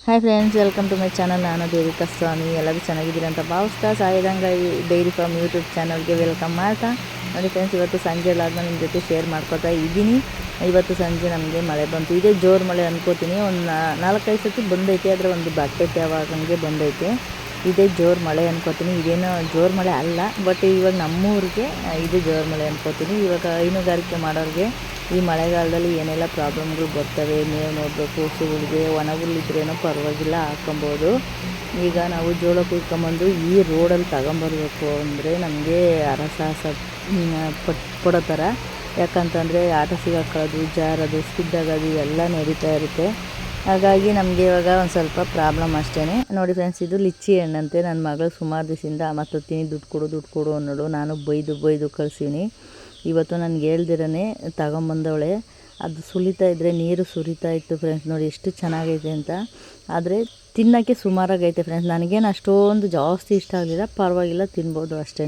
Hi friends, welcome to my channel. ನಾನು ದೇವಿಕಾ ಸ್ವಾಮಿ. ಎಲ್ಲರೂ ಚೆನ್ನಾಗಿದ್ದೀರಿ ಅಂತ ಭಾವಿಸ್ತಾ ಸಾಯಿದಂಗ ಡೈರಿ ಫಾರ್ಮ್ ಯೂಟ್ಯೂಬ್ ಚಾನಲ್ಗೆ ವೆಲ್ಕಮ್ ಮಾಡ್ತಾ ನೋಡಿ ಫ್ರೆಂಡ್ಸ್, ಇವತ್ತು ಸಂಜೆ ಎಲ್ಲಾದ್ಮೇಲೆ ನಿಮ್ಮ ಜೊತೆ ಶೇರ್ ಮಾಡ್ಕೊತಾ ಇದ್ದೀನಿ. ಇವತ್ತು ಸಂಜೆ ನಮಗೆ ಮಳೆ ಬಂತು. ಇದೇ ಜೋರು ಮಳೆ ಅನ್ಕೋತೀನಿ. ಒಂದು 4-5 ಸತಿ ಬಂದೈತೆ, ಆದರೆ ಒಂದು ಬಕೆಟ್ ಯಾವಾಗಂಗೆ ಬಂದೈತೆ. ಇದೇ ಜೋರು ಮಳೆ ಅನ್ಕೋತೀನಿ. ಇದೇನೋ ಜೋರು ಮಳೆ ಅಲ್ಲ, ಬಟ್ ಇವಾಗ ನಮ್ಮೂರಿಗೆ ಇದೇ ಜೋರು ಮಳೆ ಅನ್ಕೋತೀನಿ. ಇವಾಗ ಹೈನುಗಾರಿಕೆ ಮಾಡೋರಿಗೆ ಈ ಮಳೆಗಾಲದಲ್ಲಿ ಏನೆಲ್ಲ ಪ್ರಾಬ್ಲಮ್ಗಳು ಬರ್ತವೆ, ಮೇವು ನೋಡಬೇಕು, ಹಸುಗಳಿಗೆ ಒಣ ಹುಲ್ಲಿದ್ರೇನೋ ಪರವಾಗಿಲ್ಲ ಹಾಕೊಬೋದು. ಈಗ ನಾವು ಜೋಳ ಕುಯ್ಕೊಂಬಂದು ಈ ರೋಡಲ್ಲಿ ತಗೊಂಬರ್ಬೇಕು ಅಂದರೆ ನಮಗೆ ಅರಸಾಹಸ ಕೊಡೋ ಥರ. ಯಾಕಂತಂದರೆ ಆಟೋ ಸಿಗಾಕೊಳ್ಳೋದು, ಜಾರೋದು, ಸ್ಕಿಡ್ ಆಗೋದು ಎಲ್ಲ ನಡೀತಾ ಇರುತ್ತೆ. ಹಾಗಾಗಿ ನಮಗೆ ಇವಾಗ ಒಂದು ಸ್ವಲ್ಪ ಪ್ರಾಬ್ಲಮ್ ಅಷ್ಟೇ. ನೋಡಿ ಫ್ರೆಂಡ್ಸ್, ಇದು ಲಿಚ್ಚಿ ಹಣ್ಣಂತೆ. ನನ್ನ ಮಗಳು ಸುಮಾರು ದಿವಸದಿಂದ ಮತ್ತೊತ್ತೀನಿ ದುಡ್ಡು ಕೊಡು ಅನ್ನೋಳು. ನಾನು ಬೈದು ಕಳಿಸೀನಿ. ಇವತ್ತು ನನಗೆ ಹೇಳ್ದಿರೇ ತಗೊಂಬಂದವಳೆ. ಅದು ಸುಲಿತಾ ಇದ್ದರೆ ನೀರು ಸುರಿತಾ ಇತ್ತು ಫ್ರೆಂಡ್ಸ್. ನೋಡಿ ಎಷ್ಟು ಚೆನ್ನಾಗೈತೆ ಅಂತ. ಆದರೆ ತಿನ್ನೋಕ್ಕೆ ಸುಮಾರಾಗೈತೆ ಫ್ರೆಂಡ್ಸ್. ನನಗೇನು ಅಷ್ಟೊಂದು ಜಾಸ್ತಿ ಇಷ್ಟ ಆಗಲಿಲ್ಲ, ಪರವಾಗಿಲ್ಲ, ತಿನ್ಬೋದು ಅಷ್ಟೇ.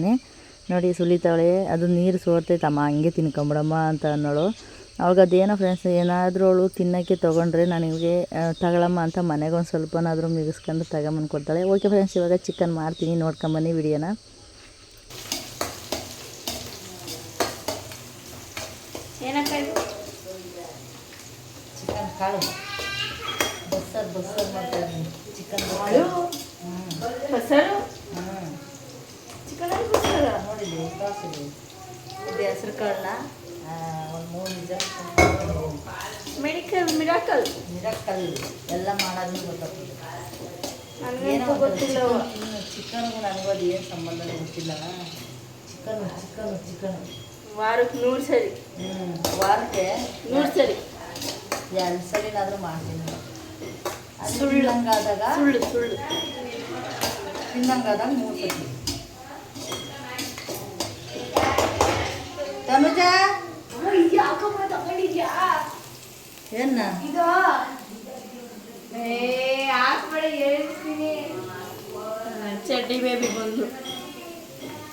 ನೋಡಿ ಸುಲಿತಾವಳೆ, ಅದು ನೀರು ಸೋರ್ತೈತಮ್ಮ, ಹಂಗೆ ತಿನ್ಕೊಂಬಿಡಮ್ಮ ಅಂತ ಅನ್ನೋಳು. ಅವಾಗ ಅದೇನೋ ಫ್ರೆಂಡ್ಸ್, ಏನಾದರೂ ಅವಳು ತಿನ್ನೋಕ್ಕೆ ತೊಗೊಂಡ್ರೆ ನನಗೆ ತಗೊಳಮ್ಮ ಅಂತ ಮನೆಗೆ ಒಂದು ಸ್ವಲ್ಪನಾದರೂ ಮಿಗಿಸ್ಕೊಂಡು ತಗೊಂಬಂದು ಕೊಡ್ತಾಳೆ. ಓಕೆ ಫ್ರೆಂಡ್ಸ್, ಇವಾಗ ಚಿಕನ್ ಮಾಡ್ತೀನಿ, ನೋಡ್ಕೊಂಬನ್ನಿ ವಿಡಿಯೋನ. ಚಿಕನ್ ಕಾಳು ಬಸ್ಸಾರು ಮಾಡ್ತಾ ಇದ್ದೀನಿ. ಚಿಕನ್ ಬಸ್ಸಾರು ಚಿಕನ್ ನೋಡಿದ್ವಿ ಕಾಸಿದೆ. ಇದು ಹೆಸ್ರು ಕಾಳನ್ನ ಒಂದು 3 ಮಿರಾಕಲ್ ಎಲ್ಲ ಮಾಡೋದು ಗೊತ್ತಾಗ್ತದೆ. ಏನೋ ಗೊತ್ತಿಲ್ಲ. ಚಿಕನ್ಗೂ ನನಗೂ ಅದು ಏನು ಸಂಬಂಧ ಗೊತ್ತಿಲ್ಲ. ಚಿಕನ್ ವಾರಕ್ಕೆ 100 ಸರಿ. ವಾರಕ್ಕೆ 100 ಸರಿ 2 ಸರಿನಾದರೂ ಮಾಡ್ತೀನಿ. ಸುಳ್ಳು ತಿನ್ನಂಗಾದಾಗ 3 ಸತಿ. ತನುಜ ಏನ ಇದು ಹೇಳ್ತೀನಿ. ಚಡ್ಡಿ ಬೇಬಿ ಬಂದು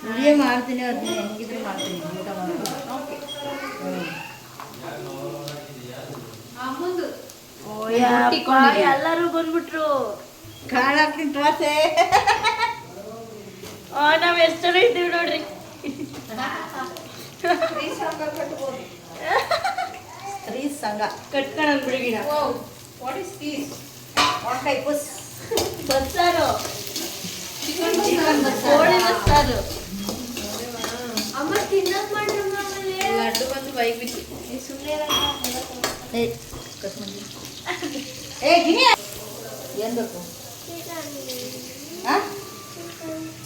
ವಿಡಿಯೋ ಮಾಡ್ತೀನಿ, ಅದನ್ನ ಹೆಂಗಿದ್ರು ಮಾಡ್ತೀನಿ, ಊಟ ಮಾಡೋದು. ಎಲ್ಲರೂ ಬಂದ್ಬಿಟ್ರು. ಕಾಳು ಹಾಕ್ತೀನಿ ತೋರ್ಸೆ. ನಾವ್ ಎಷ್ಟು ಜನ ಇದ್ದೀವಿ ನೋಡ್ರಿ. ಸ್ತ್ರೀ ಸಂಘ ಕಟ್ಕೊಂಡ್ ಬಿಡಿಗಿನ ಬಸ್ಸಾರು, ಕೋಳಿ ಬಸ್ಸಾರು. ಲಡ್ಡು ಬಂದು ಬೈಕ್ ಬಿಟ್ಟು ಏನು ಬೇಕು?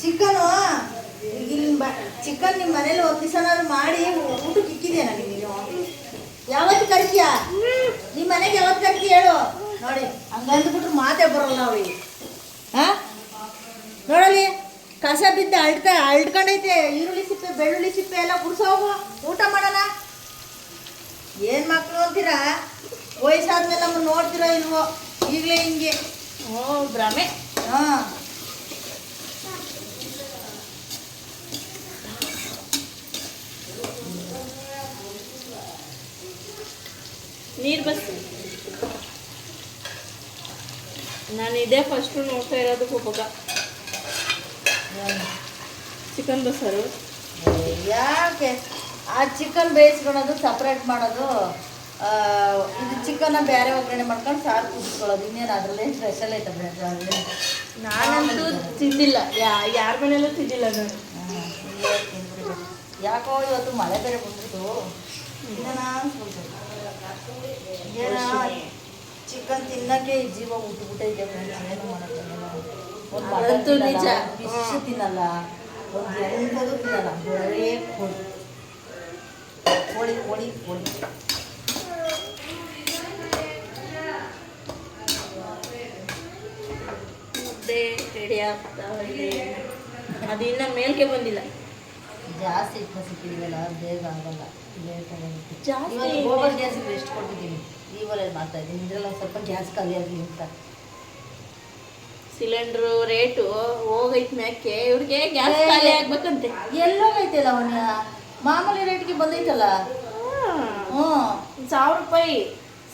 ಚಿಕನು ಚಿಕನ್ ನಿಮ್ಮ ಮನೇಲಿ ಒಂದು ದಿವಸನಾದ್ರು ಮಾಡಿ ಊಟಕ್ಕೆ ಇಕ್ಕಿದೆ ನನಗೆ. ನೀನು ಯಾವತ್ತು ಕರಿತೀಯ? ನಿಮ್ಮ ಮನೆಗೆ ಯಾವತ್ತು ಕರಿತೀಯ ಹೇಳು. ನೋಡಿ ಹಂಗಂದ್ಬಿಟ್ರೆ ಮಾತೇ ಬರೋಲ್ಲ ಅವಳಿಗೆ. ನೋಡಲಿ, ಕಸ ಬಿದ್ದು ಅಳ್ಕೊಂಡೈತೆ. ಈರುಳ್ಳಿ ಸಿಪ್ಪೆ, ಬೆಳ್ಳುಳ್ಳಿ ಸಿಪ್ಪೆ ಎಲ್ಲ ಗುಡ್ಸೋಗು, ಊಟ ಮಾಡೋಣ. ಏನು ಮಕ್ಕಳು ಅಂತೀರಾ? ವಯಸ್ಸಾದ್ಮೇಲೆ ನಮ್ಮನ್ನು ನೋಡ್ತೀರೋ ಇಲ್ವೋ? ಈಗಲೇ ಹಿಂಗೆ ಭ್ರಮೆ. ಹಾಂ, ನೀರು ಬಸ್. ನಾನು ಇದೇ ಫಸ್ಟು ನೋಡ್ತಾ ಇರೋದು ಪಾಪಗ. ಚಿಕನ್ ಬಸ್ಸಾರು ಯಾಕೆ ಆ ಚಿಕನ್ ಬೇಯಿಸ್ಕೊಳೋದು, ಸಪ್ರೇಟ್ ಮಾಡೋದು, ಇದು ಚಿಕನ್ನ ಬೇರೆ ಒಗ್ಗರಣೆ ಮಾಡ್ಕೊಂಡು ಸಾರು ಕುದಿಸ್ಕೊಳ್ಳೋದು, ಇನ್ನೇನು ಅದರಲ್ಲೇ ಸ್ಪೆಷಲ್ ಐತೆ. ನಾನಂತೂ ತಿಂದಿಲ್ಲ, ಯಾರ ಮನೆಯಲ್ಲೂ ತಿಂದಿಲ್ಲ ನಾನು. ಯಾಕೋ ಇವತ್ತು ಮಳೆ ಬೇರೆ ಬಂದ್ಬಿಟ್ಟು ಚಿಕನ್ ತಿನ್ನಕ್ಕೆ ಜೀವ ಉಟ್ಬಿಟ್ಟೈತೆ. ಏನು ಮಾಡೋದು? ನಿಜ. ಫಿಶ್ ತಿನ್ನಲ್ಲ, ಒಂದು ಎಂಥದ್ದು ತಿನ್ನಲ್ಲ, ಬರೇ ಕೋಳಿ. ಮುದ್ದೆ ರೆಡಿ ಆಗ್ತಾ ಇದೆ. ಅದು ಇನ್ನು ಮೇಲ್ಕೆ ಬಂದಿಲ್ಲ. ಜಾಸ್ತಿ ಇಟ್ಟು ಸಿಕ್ಕಿದೀವಲ್ಲ, ಬೇಗ ಆಗಲ್ಲ, ಲೇಟ್ ಆಗುತ್ತೆ. ಜಾಸ್ತಿ ಗೋಬರ್ ಗ್ಯಾಸಿಗೆ ಎಷ್ಟು ಕೊಟ್ಟಿದ್ದೀನಿ, ಈ ಒಲೆಯಲ್ಲಿ ಮಾಡ್ತಾ ಇದ್ದೀನಿ. ಇದರಲ್ಲಿ ಒಂದು ಸ್ವಲ್ಪ ಗ್ಯಾಸ್ ಖಾಲಿ ಆಗಲಿ ಅಂತ. ಸಿಲಿಂಡ್ರು ರೇಟು ಹೋಗೈತೆ ಮ್ಯಾಕೆ. ಇವ್ರಿಗೆ ಗ್ಯಾಸ್ ಖಾಲಿ ಆಗ್ಬೇಕಂತೆ. ಎಲ್ಲೋಗೈತಲ್ಲ ಅವನ ಮಾಮೂಲಿ ರೇಟ್ಗೆ ಬಂದೈತಲ್ಲ. 1000 ರೂಪಾಯಿ,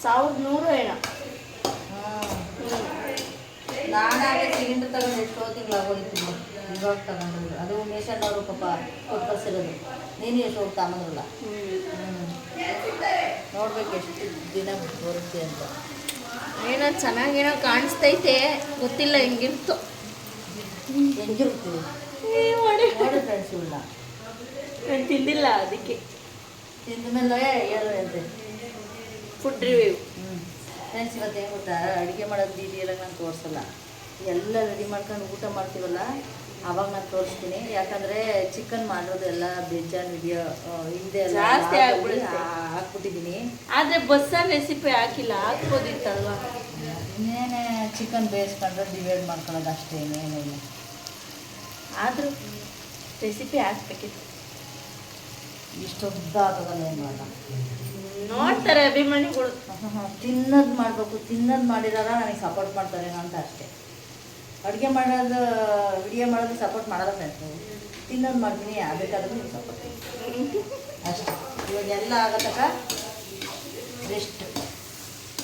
1100 ಏನೋ. ನಾನಾಗೆ ಸಿಲಿಂಡರ್ ತಗೊಂಡು ಎಷ್ಟೋ ತಿಂಗಳಾಗೋಗಿತ್ತು ಇವಾಗ ತಗೊಂಡ್ರು. ಅದು ಮೇಷಣ್ಣವರು ಪಾಪ ಕೊಟ್ಟು ಕಳ್ಸಿರೋದು. ನೀನು ಎಷ್ಟು ಹೋಗಿ ತಗೊಂಡ್ರಲ್ಲ. ನೋಡ್ಬೇಕು ಎಷ್ಟು ದಿನ ಬರುತ್ತೆ ಅಂತ. ಏನೋ ಚೆನ್ನಾಗೇನೋ ಕಾಣಿಸ್ತೈತೆ, ಗೊತ್ತಿಲ್ಲ ಹೆಂಗಿರ್ತೋ. ಹೆಂಗಿರ್ತೀವಿ ನೋಡಿ ಫ್ರೆಂಡ್ಸ್ ಇಲ್ಲ ನಾನು ತಿಂದಿಲ್ಲ, ಅದಕ್ಕೆ ತಿಂದ ಮೇಲೆ ಹೇಳು ಅಂತೆ. Food review. ಫ್ರೆಂಡ್ಸ್ ಇವತ್ತು ಏನು ಗೊತ್ತಾ, ಅಡುಗೆ ಮಾಡೋದು ಡೀಟೇಲಾಗಿ ನಾನು ತೋರಿಸಲ್ಲ. ಎಲ್ಲ ರೆಡಿ ಮಾಡ್ಕೊಂಡು ಊಟ ಮಾಡ್ತೀವಲ್ಲ ಅವಾಗ ನಾನು ತೋರಿಸ್ತೀನಿ. ಯಾಕಂದರೆ ಚಿಕನ್ ಮಾಡೋದು ಎಲ್ಲ ಬೇಜಾನ್ ವಿಡಿಯೋ ಹಿಂದೆ ಎಲ್ಲ ಜಾಸ್ತಿ ಆಗ್ಬಿಡುತ್ತೆ. ಹಾಕ್ಬಿಟ್ಟಿದ್ದೀನಿ. ಆದರೆ ಬಸ್ಸಾರು ರೆಸಿಪಿ ಹಾಕಿಲ್ಲ, ಹಾಕ್ಬೋದಿತ್ತಲ್ವ. ಇನ್ನೇನೆ ಚಿಕನ್ ಬೇಯಿಸ್ಕೊಂಡ್ರೆ ಡಿವೈಡ್ ಮಾಡ್ಕೊಳ್ಳೋದು ಅಷ್ಟೇ, ಇನ್ನೇನಿಲ್ಲ. ಆದರೂ ರೆಸಿಪಿ ಹಾಕ್ಬೇಕಿತ್ತು. ಇಷ್ಟೊದ್ದ ಆಗೋದಲ್ಲ ಏನು ಮಾಡೋಣ. ನೋಡ್ತಾರೆ ಅಭಿಮಾನಿಗಳು. ತಿನ್ನೋದು ಮಾಡಬೇಕು, ತಿನ್ನೋದು ಮಾಡಿದಾರ ನನಗೆ ಸಪೋರ್ಟ್ ಮಾಡ್ತಾರೇನೋ ಅಂತ ಅಷ್ಟೇ. ಅಡುಗೆ ಮಾಡೋದು ವಿಡಿಯೋ ಮಾಡೋದು ಸಪೋರ್ಟ್ ಮಾಡೋದ ಫ್ರೆಂಡ್ಸು. ತಿನ್ನೋದು ಮಾಡ್ತೀನಿ, ಬೇಕಾದ್ರೂ ನೀವು ಸಪೋರ್ಟ್ ಅಷ್ಟೇ. ಇವಾಗೆಲ್ಲ ಆಗತ್ತಕ್ಕ ರೆಸ್ಟ್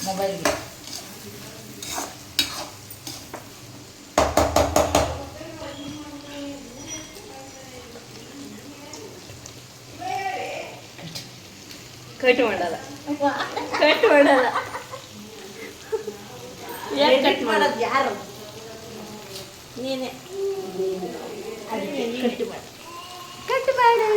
ಮೊಬೈಲ್ಗೆ. ಕಟ್ ಮಾಡಲ್ಲ, ಕಟ್ ಮಾಡಲ್ಲ. ಯಾರು ಕಟ್ ಮಾಡೋದು? ಯಾರು? ನೀನೇ. ಅದಕ್ಕೆ ಕಟ್ ಮಾಡು, ಕಟ್ ಮಾಡು.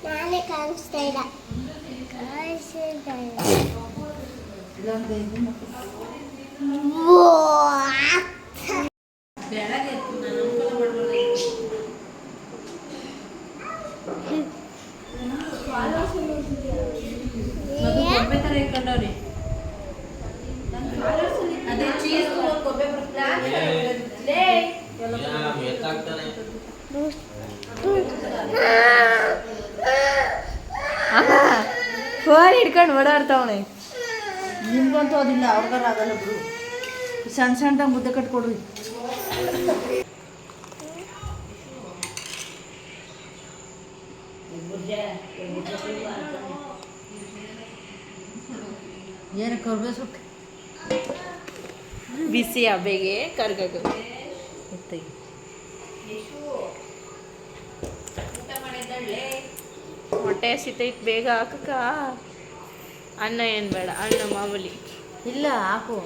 ನಾನೇ ಕಾಣಿಸ್ತಾ ಇಲ್ಲ. ಅದೇ ಚೀಸ್ ಕೊಬ್ಬೆ ಫೋನ್ ಹಿಡ್ಕೊಂಡು ಓಡಾಡ್ತಾವಣೆ. ನಿಮ್ಗಂತೂ ಅದಿಲ್ಲ, ಅವ್ರಿಗಾರ ಆಗಲ್ಲ ಬಿಡು. ಸಣ್ಣ ಸಣ್ಣದಾಗ ಮುದ್ದೆ ಕಟ್ಕೊಡ್ರಿ. ಏನು ಕರ್ಬೇ ಸೊಪ್ಪು ಬಿಸಿ ಹಬೆಗೆ ಕರ್ಗದು. ಹೊಟ್ಟೆ ಹಸಿತೈತೆ, ಬೇಗ ಹಾಕಕ್ಕ. ಅನ್ನ ಏನು ಬೇಡ, ಅನ್ನ ಮಾಮೂಲಿ. ಇಲ್ಲ ಹಾಕು.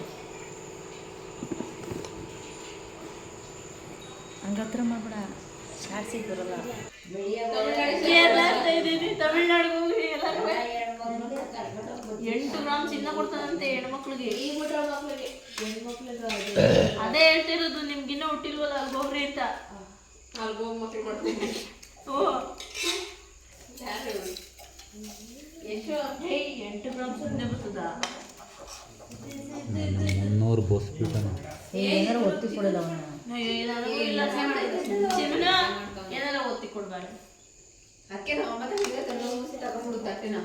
ಹಂಗತ್ರ ಮಾಡ್ಬೇಡ, ಶಾರ್ಟ್ಸಿಗೆ ಬರಲ್ಲ. ತಮಿಳ್ನಾಡಿಗೆ ಹೋಗಿ 8 ಗ್ರಾಮ್ ಚಿನ್ನ ಕೊಡ್ತಾನಂತೆ ಹೆಣ್ಮಕ್ಳಿಗೆ. ಅದೇ ಹೇಳ್ತಿರೋದು, ನಿಮ್ಗಿನ್ನ ಹುಟ್ಟಿಲ್ವಲ್ಲ ಅಲ್ಗೋಗ್ರಿ ಅಂತ. ಅಲ್ಗೋಗ್ ಮಕ್ಳು ಮಾಡ್ತೀನಿ. ಓ ಎಷ್ಟು? 8 ಗ್ರಾಮ್ ಸುಮ್ಮನೆ ಬರ್ತದ? 300 ಬೋಸ್ ಬಿಟ್ಟಾನ. ಏನಾರು ಒತ್ತಿ ಕೊಡಲ್ಲ ಅವನ. ಏನಾರ ಒತ್ತಿ ಕೊಡ್ಬಾರ್ದು. ಅಕ್ಕೆ ನಾವು ಮತ್ತೆ ತಗೊಂಡ್ಬಿಡು ತಟ್ಟೆನ.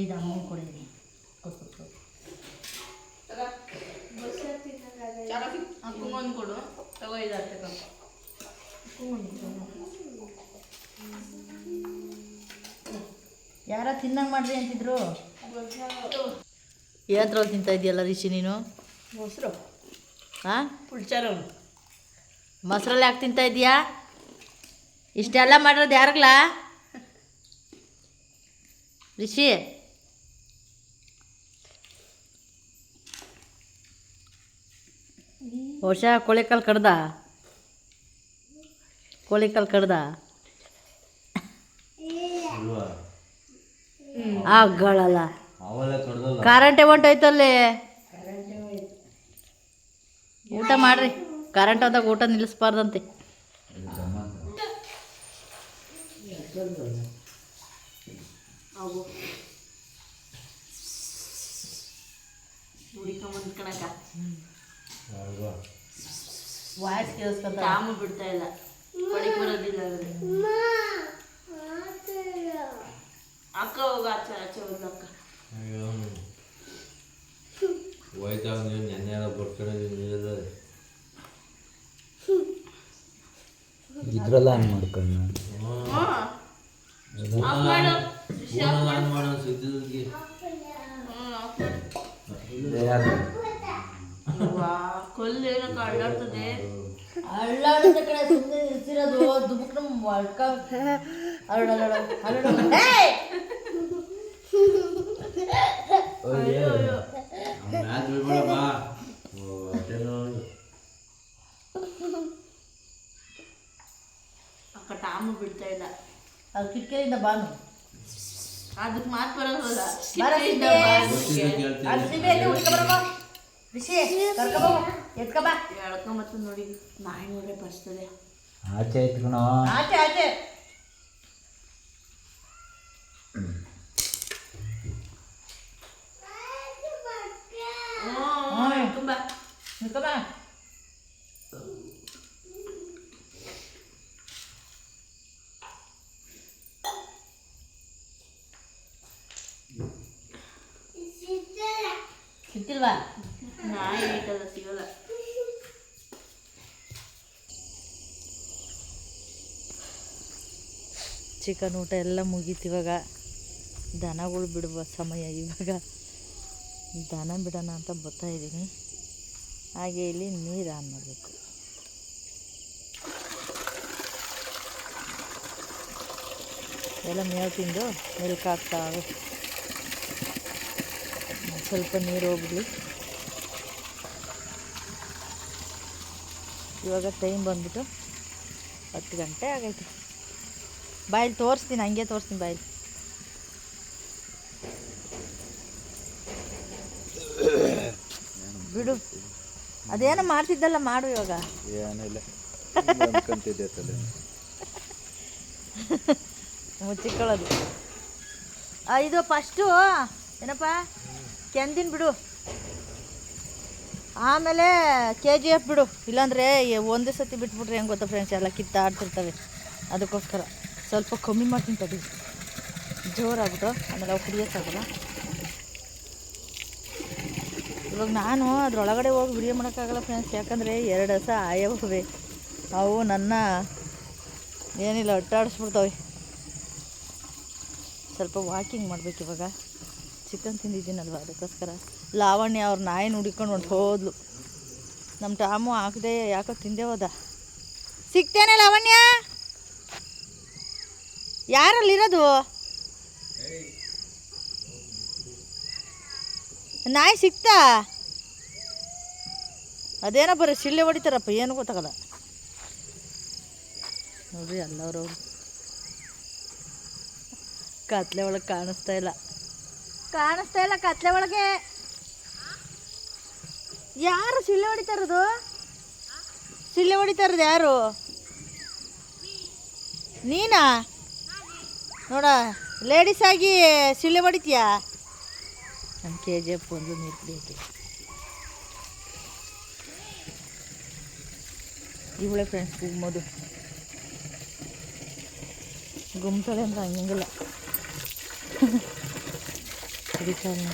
ಇದು ಅಮೌಂಟ್ ಕೊಡಿದ್ದೀನಿ. ಅಕ್ಕಂಗೊಂದು ಕೊಡು, ತಗೋ. ಇದಾಗ್ತದೆ ಯಾರ ತಿನ್ನಂಗೆ ಮಾಡ್ರಿ ಅಂತಿದ್ರು. ಏನಂತ್ರಲ್ಲಿ ತಿಂತಾ ಇದೆಯಲ್ಲ ರಿಷಿ ನೀನು? ಮೊಸರು. ಹಾಂ, ಪುಳ್ಚಾರು. ಮೊಸರಲ್ಲಿ ಯಾಕೆ ತಿಂತಾ ಇದೀಯಾ? ಇಷ್ಟೆಲ್ಲ ಮಾಡಿರೋದು ಯಾರಿಗ್ಲ ರಿಷಿ? ವರ್ಷ ಕೋಳಿಕಾಲು ಕಡ್ದ, ಕೋಳಿಕಾಲು ಕಡ್ದ ಆಗಲ್ಲ. ಕರೆಂಟೇ ಹೊಂಟೋಯ್ತಲ್ಲಿ. ಊಟ ಮಾಡ್ರಿ, ಕರೆಂಟ್ ಹೋದಾಗ ಊಟ ನಿಲ್ಲಿಸ್ಬಾರ್ದಂತೆ. ವಾಯ್ಸ್ ಕೇಳಿಸ್ಕೊಂತ ಕಾಮು ಬಿಡ್ತಾ ಇಲ್ಲ. ಬಡಿಗೆ ಬರೋದಿಲ್ಲ. ಇದ್ರಲ್ಲ ಆನ್ ಮಾಡ್ಕೊಂಡು ಆಫ್ ಮಾಡು ಕೊಲ್ಲೇನೋ ಅಳ್ಳಾಡ್ತದೆ. ಅಳ್ಳಾಡಿದ ಕಡೆ ಸುಮ್ಮನೆ ನಿಲ್ಸಿರೋದು ದುಬುಕ್ ನಮ್ಮ ಒಳ್ಕ ಅಕ್ಕ ಟಾಮು ಬಿಡ್ತಾ ಇಲ್ಲ. ಅದು ಕಿಟಕಿಯಿಂದ ಬಾನು ಅದಕ್ಕೆ ಮಾತು ಬರೋಲ್ಲ. ಬಾರ ಸಿಬೆ ಅದು ಸಿಬೆ ಅಲ್ಲಿ ಹುಡ್ಕೊಬರಮ್ಮ ರಿಷಿ ಕರ್ಕೊಬ ಎತ್ಕೊಬ ಎಳ್ಕೊಂಬತ್ತು ನೋಡಿ ನಾಯಿ ನೋಡ್ರೆ ಬರ್ತದೆ. ಆಚೆ ಎತ್ಕಣ ಆಚೆ ಆಚೆ ತುಂಬ ನಿತ್ಕೊಬ. ಸಿಕ್ತಿಲ್ವಾ ನಾಯಿ ಐಟಲ್ಲ ಸಿಗಲ್ಲ. ಚಿಕನ್ ಊಟ ಎಲ್ಲ ಮುಗೀತು. ಇವಾಗ ದನಗಳು ಬಿಡುವ ಸಮಯ. ಇವಾಗ ದನ ಬಿಡೋಣ ಅಂತ ಬರ್ತಾ ಇದ್ದೀನಿ. ಹಾಗೆ ಇಲ್ಲಿ ನೀರು ಆನ್ ಮಾಡಬೇಕು. ಎಲ್ಲ ಮೇವು ತಿಂದು ಮಿಲ್ಕ್ ಹಾಕ್ತಾವೆ. ಸ್ವಲ್ಪ ನೀರು ಹೋಗ್ಬಿಡ್ಲಿ. ಇವಾಗ ಟೈಮ್ ಬಂದ್ಬಿಟ್ಟು 10 ಗಂಟೆ ಆಗೈತೆ. ಬಾಯಲ್ಲಿ ತೋರಿಸ್ತೀನಿ, ಹಂಗೆ ತೋರಿಸ್ತೀನಿ ಬಾಯಲ್ಲಿ. ಬಿಡು, ಅದೇನೋ ಮಾಡ್ತಿದ್ದಲ್ಲ ಮಾಡು ಇವಾಗ. ಏನಿಲ್ಲ ಅನ್ಕೊಂತಿದ್ದೆ ತಲೆ ಮುಚ್ಚಿಕೊಳ್ಳೋದು. ಇದು ಫಸ್ಟು ಏನಪ್ಪ ಕೆಂದಿನ ಬಿಡು, ಆಮೇಲೆ KGF ಬಿಡು. ಇಲ್ಲಾಂದರೆ ಒಂದೇ ಸತಿ ಬಿಟ್ಬಿಟ್ರೆ ಹೆಂಗೆ ಗೊತ್ತಾ ಫ್ರೆಂಡ್ಸ್, ಎಲ್ಲ ಕಿತ್ತಾಡ್ತಿರ್ತವೆ. ಅದಕ್ಕೋಸ್ಕರ ಸ್ವಲ್ಪ ಕಮ್ಮಿ ಮಾಡ್ತೀನಿ ತಡಿ, ಜೋರಾಗ್ಬಿಟ್ಟು ಆಮೇಲೆ ಅವು ಕುಡಿಯೋಕ್ಕಾಗಲ್ಲ. ಇವಾಗ ನಾನು ಅದರೊಳಗಡೆ ಹೋಗಿ ವಿಡಿಯೋ ಮಾಡೋಕ್ಕಾಗಲ್ಲ ಫ್ರೆಂಡ್ಸ್, ಯಾಕಂದರೆ 2 ಹಸ ಆಯವೇ. ಅವು ನನ್ನ ಏನಿಲ್ಲ ಅಟ್ಟಾಡಿಸ್ಬಿಡ್ತವೆ. ಸ್ವಲ್ಪ ವಾಕಿಂಗ್ ಮಾಡ್ಬೇಕು ಇವಾಗ. ಚಿಕನ್ ತಿಂದಿದ್ದೀನಲ್ವ ಅದಕ್ಕೋಸ್ಕರ. ಲಾವಣ್ಯ ಅವ್ರ ನಾಯಿನ ಹುಡ್ಕೊಂಡು ಹೊಂಟು ಹೋದ್ಲು. ನಮ್ಮ ಟಾಮು ಹಾಕದೆ ಯಾಕೋ ತಿಂದೆ ಹೋದ. ಸಿಗ್ತೇನೆ ಲಾವಣ್ಯ, ಯಾರಲ್ಲಿರೋದು? ನಾಯಿ ಸಿಕ್ತಾ? ಅದೇನೋ ಬರೀ ಸಿಳ್ಳೆ ಹೊಡಿತಾರಪ್ಪ, ಏನು ಗೊತ್ತಾಗಲ್ಲ ನೋಡ್ರಿ. ಎಲ್ಲರವ್ರು ಕತ್ಲೆ ಒಳಗೆ ಕಾಣಿಸ್ತಾ ಇಲ್ಲ ಕತ್ಲೆ ಒಳಗೆ. ಯಾರು ಸಿಳ್ಳೆ ಹೊಡಿತಾರದು? ಸಿಳ್ಳೆ ಹೊಡಿತಾರದು ಯಾರು? ನೀನಾ? ನೋಡ ಲೇಡೀಸ್ ಆಗಿ ಸಿಳ್ಳೆ ಹೊಡಿತೀಯಾ? ನನ್ನ KGF ಒಂದು ನೀರು ಕುಡಿಯೋಕ್ಕೆ. ಇವಳೆ ಫ್ರೆಂಡ್ಸ್ ಗುಮ್ಮೋದು. ಗುಮ್ತಾಳೆ ಅಂದ್ರೆ ಹಂಗಿಲ್ಲ ಕುಡಿತಾಳೆ.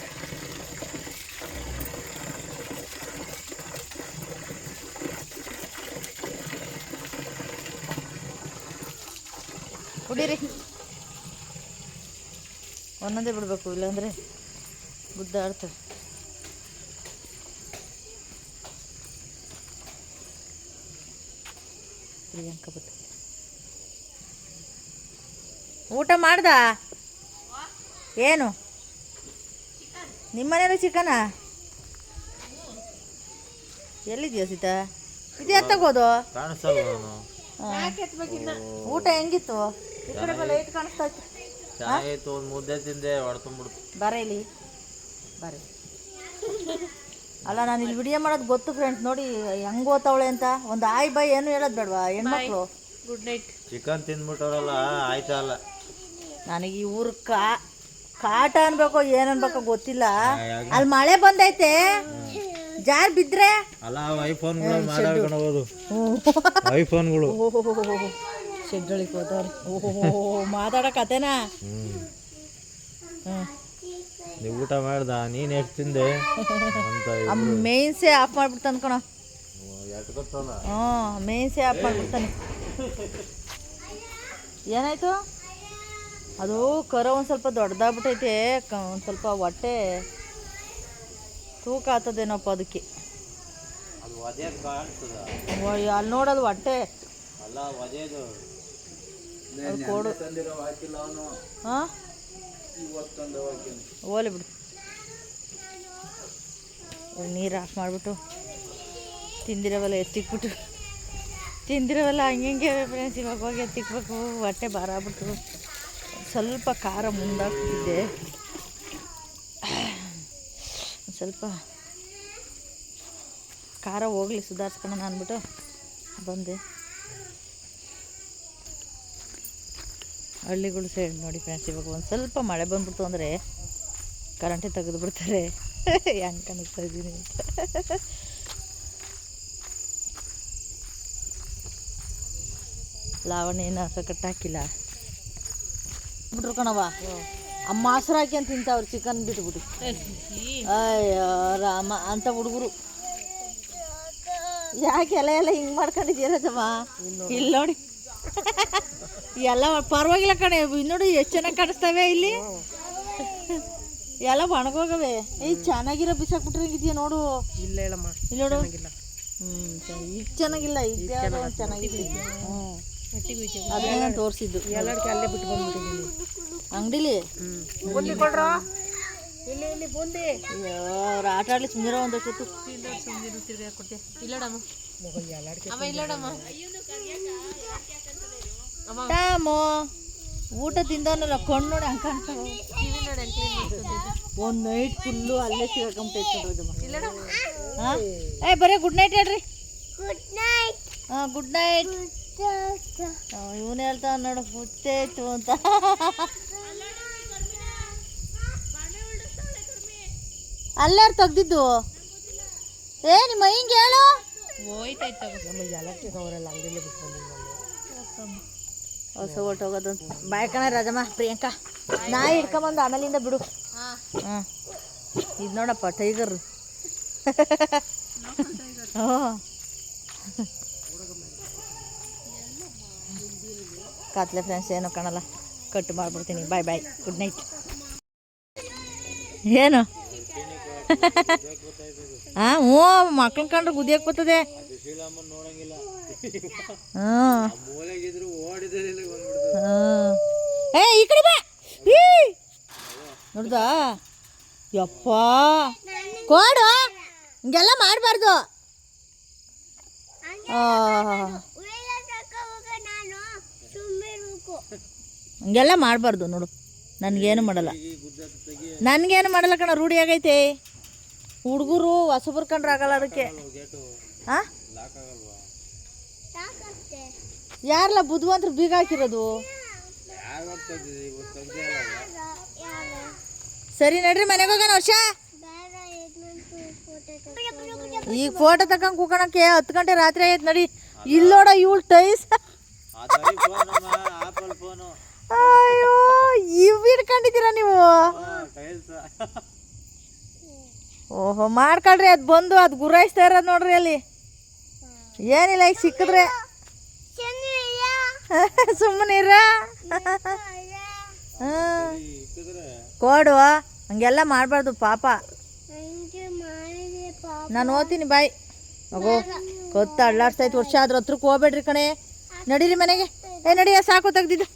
ಕುಡೀರಿ, ಒಂದೊಂದೇ ಬಿಡಬೇಕು, ಇಲ್ಲಾಂದರೆ ಗುದ್ದಾಡ್ತವೆ. ಪ್ರಿಯಾಂಕಾ ಬತ್ತ ಊಟ ಮಾಡ್ದ? ಏನು ನಿಮ್ಮನೇಲಿ ಚಿಕನಾ? ಎಲ್ಲಿದೆಯಾ ಸೀತಾ? ಇದು ಎತ್ತಗೋದು ಊಟ ಹೆಂಗಿತ್ತು? ಈ ಕಡೆ ಲೈಟ್ ಕಾಣಿಸ್ತಾ ಇತ್ತು. ಚೆನ್ನಾಗಿತ್ತು. ಒಂದು ಮುದ್ದೆ ತಿಂದೆ, ಹೊಡ್ಕೊಂಡ್ಬಿಡ್ತು. ಬರ ಇಲ್ಲಿ ಬರ್ರಿ. ಅಲ್ಲ ನಾನು ಇಲ್ಲಿ ವಿಡಿಯೋ ಮಾಡೋದು ಗೊತ್ತು ಫ್ರೆಂಡ್ಸ್. ನೋಡಿ ಹೆಂಗೆ ಓದ್ತಾವಳೆ ಅಂತ. ಒಂದು ಆಯ್ ಬಾಯ್ ಏನು ಹೇಳೋದು ಬೇಡವಾ ಹೆಣ್ಮಕ್ಳು? Good night. ಚಿಕನ್ ತಿಂದ್ಬಿಟ್ಟವ್ರಲ್ಲ, ಆಯ್ತಲ್ಲ. ನನಗೆ ಈ ಊರು ಕಾಟ ಅನ್ಬೇಕೋ ಏನು ಅನ್ಬೇಕೋ ಗೊತ್ತಿಲ್ಲ. ಅಲ್ಲಿ ಮಳೆ ಬಂದೈತೆ, ಜಾರ್ ಬಿದ್ರೆ ಅಲ್ಲ ಐಫೋನ್ಗಳು ಮಾತಾಡ್ಕೊಂಡು ಹೋಗೋದು. ಐಫೋನ್ಗಳು ಶೆಡ್ಡೊಳಿಗೆ ಹೋದವ್ರು. ಓಹೋ ಮಾತಾಡೋ ಕತೆನಾ? ನೀವು ಊಟ ಮಾಡ್ದ, ನೀನು ಎಷ್ಟು ತಿಂದೆ ಅಂತ ಮೇನ್ಸೇ ಆಫ್ ಮಾಡ್ಬಿಡ್ತಾನೆ ಕಣ. ಮೇನ್ಸೇ ಆಫ್ ಮಾಡ್ಬಿಡ್ತಾನೆ. ಏನಾಯ್ತು? ಅದು ಕರ ಒಂದು ಸ್ವಲ್ಪ ದೊಡ್ಡದಾಗ್ಬಿಟ್ಟೈತೆ, ಒಂದು ಸ್ವಲ್ಪ ಹೊಟ್ಟೆ ತೂಕ ಆಗ್ತದೇನಪ್ಪ ಅದಕ್ಕೆ. ಅದು ಒದೇದು ಕಾಣಿಸ್ತದ. ಅಲ್ಲಿ ನೋಡೋದು ಹೊಟ್ಟೆ ಅಲ್ಲ ಒದೇದು. ಅದು ಕೊಡು. ಹಾಂ ಓಲಿ ಬಿಡು. ನೀರು ಆಫ್ ಮಾಡಿಬಿಟ್ಟು ತಿಂದಿರೋವೆಲ್ಲ ಎತ್ತಿಕ್ಬಿಟ್ಟು ತಿಂದಿರೋವೆಲ್ಲ ಹಂಗೆ ಫ್ರೆಂಡ್ಸ್. ಇವಾಗ ಹೋಗಿ ಎತ್ತಿಕ್ಬೇಕು. ಹೊಟ್ಟೆ ಭಾರ ಆಗ್ಬಿಟ್ಟು ಸ್ವಲ್ಪ ಖಾರ ಮುಂದಾಗ್ತಿದ್ದೆ. ಸ್ವಲ್ಪ ಖಾರ ಹೋಗಲಿ ಸುಧಾರಿಸ್ಕೊಳ್ಳೋಣ ಅಂದ್ಬಿಟ್ಟು ಬಂದೆ. ಹಳ್ಳಿಗಳು ಸೈಡ್ ನೋಡಿ ಫ್ರೆಂಡ್ಸ್, ಇವಾಗ ಒಂದು ಸ್ವಲ್ಪ ಮಳೆ ಬಂದ್ಬಿಡ್ತು ಅಂದರೆ ಕರೆಂಟೇ ತೆಗೆದು ಬಿಡ್ತಾರೆ. ಹೆಂಗೆ ಕಾಣಿಸ್ತಾ ಇದ್ದೀನಿ ಅಂತ. ಲಾವಣ್ಯ ಏನು ಹಸ ಕಟ್ಟಾಕಿಲ್ಲ ಬಿಟ್ರು ಕಣವ. ಅಮ್ಮ ಮೊಸರು ಹಾಕಿ ಅಂತ ತಿಂತಾವ್ರು ಚಿಕನ್ ಬಿಟ್ಬಿಟ್ಟು. ಅಯ್ಯೋ ರಾಮ ಅಂತ ಹುಡುಗರು. ಯಾಕೆ ಎಲ್ಲ ಹಿಂಗೆ ಮಾಡ್ಕೊಂಡಿದ್ದೀರಮ್ಮ? ಇಲ್ಲಿ ನೋಡಿ ಎಲ್ಲ ಪರವಾಗಿಲ್ಲ ಕಣೆ. ನೋಡಿ ಎಷ್ಟು ಚೆನ್ನಾಗಿ ಕಾಣಿಸ್ತವೆ ಇಲ್ಲಿ. ಎಲ್ಲ ಒಣಗೋಗವೆ. ಚೆನ್ನಾಗಿರೋ ಬಿಸಾಕ್ಬಿಟ್ರಂಗಿದ್ಯಾ ನೋಡು. ಇಲ್ಲ ಹೇಳಮ್ಮ, ಇಲ್ಲಿ ನೋಡು. ಇದು ಚೆನ್ನಾಗಿಲ್ಲ, ಇದು ಚೆನ್ನಾಗಿದೆ. ಅದನ್ನೇ ತೋರಿಸಿದ್ದು ಎಲ್ಲರಿಗೆ ಅಲ್ಲೇ ಬಿಟ್ಟು ಬಂದ್ಬಿಟ್ಟಿದ್ದೀನಿ ಅಂಗಡಿಲಿ. ಬುಂದಿ ಕೊಡ್ರ ಇಲ್ಲಿ ಇಲ್ಲಿ ಬುಂದಿ. ಅಯ್ಯೋ ಅವ್ರು ಆಟ ಆಡ್ಲಿ ಸುಂದರ ಒಂದಷ್ಟು ಕೊಡ್ತೀಯ. ಇಲ್ಲಡಮ್ಮ ಅಮ್ಮ, ಇಲ್ಲಡಮ್ಮ ಟಾಮು ಊಟ ತಿಂದವನಲ್ಲ ಕಣ್ಣು ನೋಡಿ ಹಂಗೆ ಕಾಣ್ತಾವ. ಟಿವಿ ನೋಡಿ ಒಂದು ನೈಟ್ ಫುಲ್ಲು ಅಲ್ಲೇ ಸಿಗಾಕೊಂಬಿಟ್ಟೈತೆ. ಹಾಂ ಬರೀ ಗುಡ್ ನೈಟ್ ಹೇಳ್ರಿ. ಹಾಂ ಗುಡ್ ನೈಟ್. ಇವನು ಹೇಳ್ತಾವ ನೋಡು ಹುಚ್ಚೇತು ಅಂತ. ಅಲ್ಲಾರು ತೆಗ್ದಿದ್ದು ನಿಮ್ಮ ಹಿಂಗೆ ಹೇಳು. ಹೋಯ್ತಾಯ್ತು ಅವರೆಲ್ಲ ಅಂಗಡಿಯಲ್ಲೇ ಬಿಟ್ಕೊಂಡು ಹೊಸ ಹೊಟ್ಟೋಗೋದು ಬಾಯ್ಕಣ ರಾಜಮ್ಮ ಪ್ರಿಯಾಂಕಾ. ನಾಯಿ ಹಿಡ್ಕೊಂಬಂದು ಆಮೇಲಿಂದ ಬಿಡು. ಹಾಂ ಇದು ನೋಡಪ್ಪ ಟೈಗರ್. ಹ್ಞೂ ಕಾತ್ಲೆ ಫ್ರೆಂಡ್ಸ್, ಏನೋ ಕಾಣಲ್ಲ. ಕಟ್ ಮಾಡಿಬಿಡ್ತೀನಿ. ಬಾಯ್ ಬಾಯ್, ಗುಡ್ ನೈಟ್. ಏನು ಹಾಂ ಹ್ಞೂ ಮಕ್ಳನ್ನ ಕಂಡ್ರೆ ಗುದಿಯಕ್ಕೆ ಬರ್ತದೆ. ಹಾಂ ಈ ಕಡೆ ಬಾ. ನೋಡ್ದಾ ಯಪ್ಪ ಕೋಡು ಹಿಂಗೆಲ್ಲ ಮಾಡಬಾರ್ದು. ಹಂಗೆಲ್ಲ ಮಾಡಬಾರ್ದು ನೋಡು. ನನಗೇನು ಮಾಡಲ್ಲ, ನನಗೇನು ಮಾಡಲ್ಲ ಕಣ. ರೂಢಿ ಆಗೈತೆ. ಹುಡುಗರು ಹೊಸಬ್ರು ಕಂಡ್ರೆ ಆಗಲ್ಲ ಅದಕ್ಕೆ. ಹಾಂ ಯಾರಲ್ಲ ಬುದ್ಧಿವಂತರು ಬೀಗ ಹಾಕಿರೋದು. ಸರಿ ನಡ್ರಿ ಮನೆಗೆ ಹೋಗೋಣ. ವರ್ಷ ಈಗ ಫೋಟೋ ತಗೊಂಡು ಕೂಕಣಕ್ಕೆ 10 ಗಂಟೆ ರಾತ್ರಿ ಆಯ್ತು ನಡಿ. ಇಲ್ಲಿ ನೋಡ ಇವಳು ಟೈಸ್. ಅಯ್ಯೋ ಇವು ಹಿಡ್ಕೊಂಡಿದ್ದೀರಾ ನೀವು? ಓಹೋ ಮಾಡ್ಕೊಳ್ರಿ. ಅದು ಬಂದು ಅದು ಗುರಾಯಿಸ್ತಾ ಇರೋದು ನೋಡ್ರಿ ಅಲ್ಲಿ. ಏನಿಲ್ಲ ಈಗ ಸಿಕ್ಕಿದ್ರೆ ಸುಮ್ಮನಿರ. ಕೊಡುವ ಹಂಗೆಲ್ಲ ಮಾಡಬಾರ್ದು ಪಾಪ. ನಾನು ಓದ್ತೀನಿ ಬಾಯ್. ಮಗು ಕೊತ್ತ ಅಳ್ಳಾಡ್ಸ್ತೈತೆ. ವರ್ಷ ಆದ್ರೆ ಹತ್ರಕ್ಕೆ ಹೋಗ್ಬೇಡ್ರಿ ಕಣೆ. ನಡೀರಿ ಮನೆಗೆ. ನಡಿಯ ಸಾಕು ತೆಗ್ದಿದ್ದು.